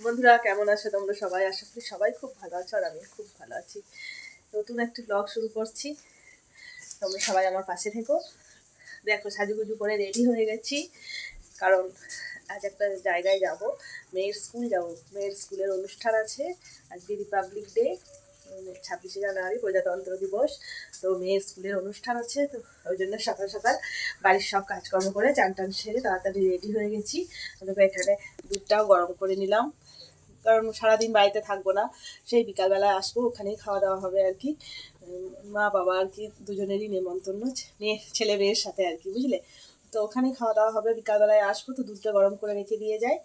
বন্ধুরা কেমন আছো তোমরা সবাই? আশা করি সবাই খুব ভালো আছো আর আমি খুব ভালো আছি। নতুন একটি ব্লগ শুরু করছি, তোমরা সবাই আমার পাশে থেকো। দেখো সাজুগুজু করে রেডি হয়ে গেছি, কারণ আজ একটা জায়গায় যাব, মেয়ের স্কুল যাব। মেয়ের স্কুলের অনুষ্ঠান আছে, আজকে রিপাবলিক ডে, 26শে জানুয়ারি প্রজাতন্ত্র দিবস। তো মেয়ের স্কুলের অনুষ্ঠান আছে, তো ওই জন্য সকাল সকাল বাড়ির সব কাজকর্ম করে চান টান সেরে তাড়াতাড়ি রেডি হয়ে গেছি। তারপরে এখানে দুধটাও গরম করে নিলাম, কারণ সারাদিন বাড়িতে থাকবো না, সেই বিকালবেলায় আসবো, ওখানেই খাওয়া দাওয়া হবে আর কি। মা বাবা আর কি দুজনেরই নেমন্তন্ন, ছেলে মেয়ের সাথে আর কি, বুঝলে? তো ওখানেই খাওয়া দাওয়া হবে, বিকালবেলায় আসবো, তো দুধটা গরম করে রেখে দিয়ে যাই।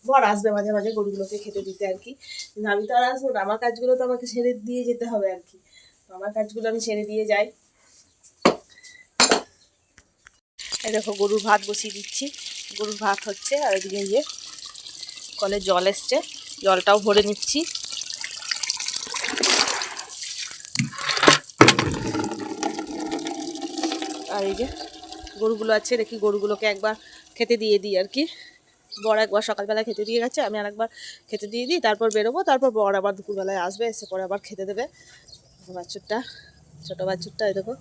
বর আসবে মাঝে মাঝে গরুগুলোকে খেতে দিতে আর কি, কিন্তু আমি তো আর আসবো না, আমার কাজগুলো তো আমাকে সেরে দিয়ে যেতে হবে আর কি। তো আমার কাজগুলো আমি সেরে দিয়ে যাই। এই দেখো গরুর ভাত বসিয়ে দিচ্ছি, গরুর ভাত হচ্ছে, আর এদিকে যে কলে জল এসছে, জলটাও ভরে নিচ্ছি। আর এই যে গরুগুলো আছে, দেখি গরুগুলোকে একবার খেতে দিয়ে দিই আর কি। বর একবার সকালবেলা খেতে দিয়ে গেছে, আমি আর একবার খেতে দিয়ে দিই, তারপর বেরোবো। তারপর বর আবার দুপুরবেলায় আসবে, এসে পরে আবার খেতে দেবে বাছুরটা, ছোটো বাছুরটা। এই দেখো,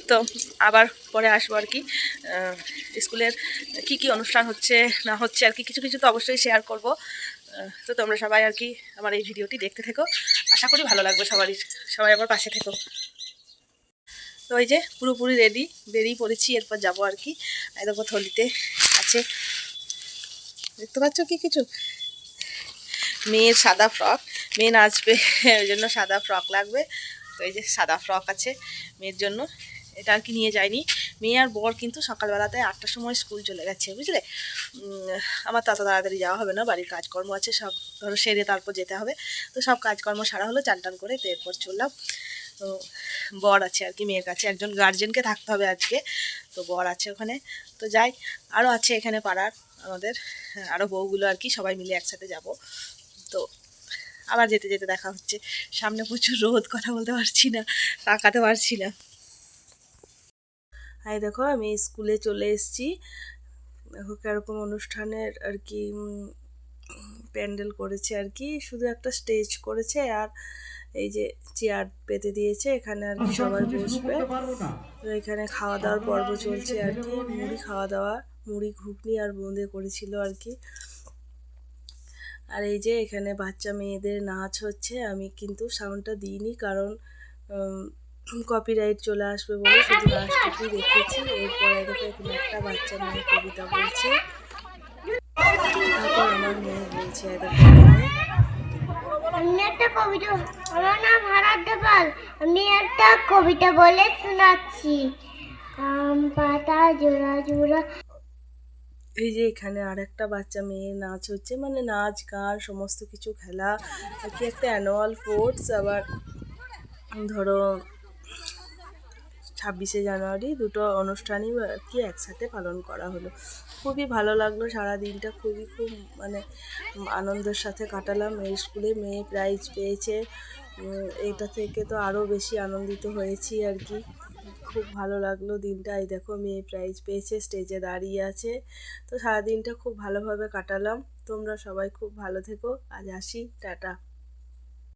তো আবার পরে আসবো আর কি। স্কুলের কি কি অনুষ্ঠান হচ্ছে না হচ্ছে আর কি, কিছু কিছু তো অবশ্যই শেয়ার করব। তো তোমরা সবাই আর কি আমার এই ভিডিওটি দেখতে থেকো, আশা করি ভালো লাগবে সবারই, সবাই আমার পাশে থেকো। তো ওই যে পুরোপুরি রেডি, বেরিয়ে পড়েছি, এরপর যাবো আর কি। এই দেখো থলিতে আছে, দেখতে পাচ্ছ কি কিছু, মেয়ের সাদা ফ্রক, মেয়ে নাচবে ওই জন্য সাদা ফ্রক লাগবে। তো এই যে সাদা ফ্রক আছে মেয়ের জন্য, এটা আর কি নিয়ে যায়নি। মেয়ে আর বর কিন্তু সকালবেলাতে 8টার সময় স্কুল চলে গেছে, বুঝলে? আমার তত তাড়াতাড়ি যাওয়া হবে না, বাড়ির কাজকর্ম আছে সব, ধরো সেরে তারপর যেতে হবে। তো সব কাজকর্ম সারা হলো, চান টান করে তো এরপর চললাম। তো বর আছে আর কি মেয়ের কাছে, একজন গার্জেনকে থাকতে হবে আজকে, তো বর আছে ওখানে। তো যাই, আরও আছে এখানে পাড়ার আমাদের আরও বউগুলো আর কি, সবাই মিলে একসাথে যাব। তো আবার যেতে যেতে দেখা হচ্ছে। সামনে প্রচুর রোদ, কথা বলতে পারছি না, তাকাতে পারছি না। এই দেখো আমি স্কুলে চলে এসেছি, দেখো কীরকম অনুষ্ঠানের আর কি প্যান্ডেল করেছে আর কি, শুধু একটা স্টেজ করেছে আর এই যে চেয়ার পেতে দিয়েছে, এখানে আর কি সবাই বসবে। তো এখানে খাওয়া দাওয়ার পর্ব চলছে আর কি, মুড়ি খাওয়া দাওয়া, মুড়ি ঘুগনি আর বোঁদে করেছিল আর কি। আর এই যে এখানে বাচ্চা মেয়েদের নাচ হচ্ছে, আমি কিন্তু সাউন্ডটা দিইনি, কারণ কপিরাইট চলে আসবে বলে শুধু নাচটুকুই রেখেছি। এরপরে দেখো এখানে একটা বাচ্চা মেয়ে কবিতা বলছে, তারপর আমার মেয়ে বলছে দেখো আমি একটা কবিতা, আমার নাম আরাধ্যা পাল, আমি একটা কবিতা বলে শোনাচ্ছি। আম পাতা জোড়া জোড়া। এই যে এখানে আর একটা বাচ্চা মেয়ের নাচ হচ্ছে, মানে নাচ গান সমস্ত কিছু খেলা আর কি, একটা অ্যানুয়াল স্পোর্টস। আবার ধরো 26শে জানুয়ারি দুটো অনুষ্ঠানই আর কি একসাথে পালন করা হলো। খুবই ভালো লাগলো, সারা দিনটা খুব মানে আনন্দের সাথে কাটালাম। এই স্কুলে মেয়ে প্রাইজ পেয়েছে, এটা থেকে তো আরও বেশি আনন্দিত হয়েছি আর কি। খুব ভালো লাগলো দিনটা। এই দেখো মেয়ে প্রাইজ পেয়েছে, স্টেজে দাঁড়িয়ে আছে। তো সারা দিনটা খুব ভালোভাবে কাটালাম। তোমরা সবাই খুব ভালো থেকো, আজ আসি, টাটা।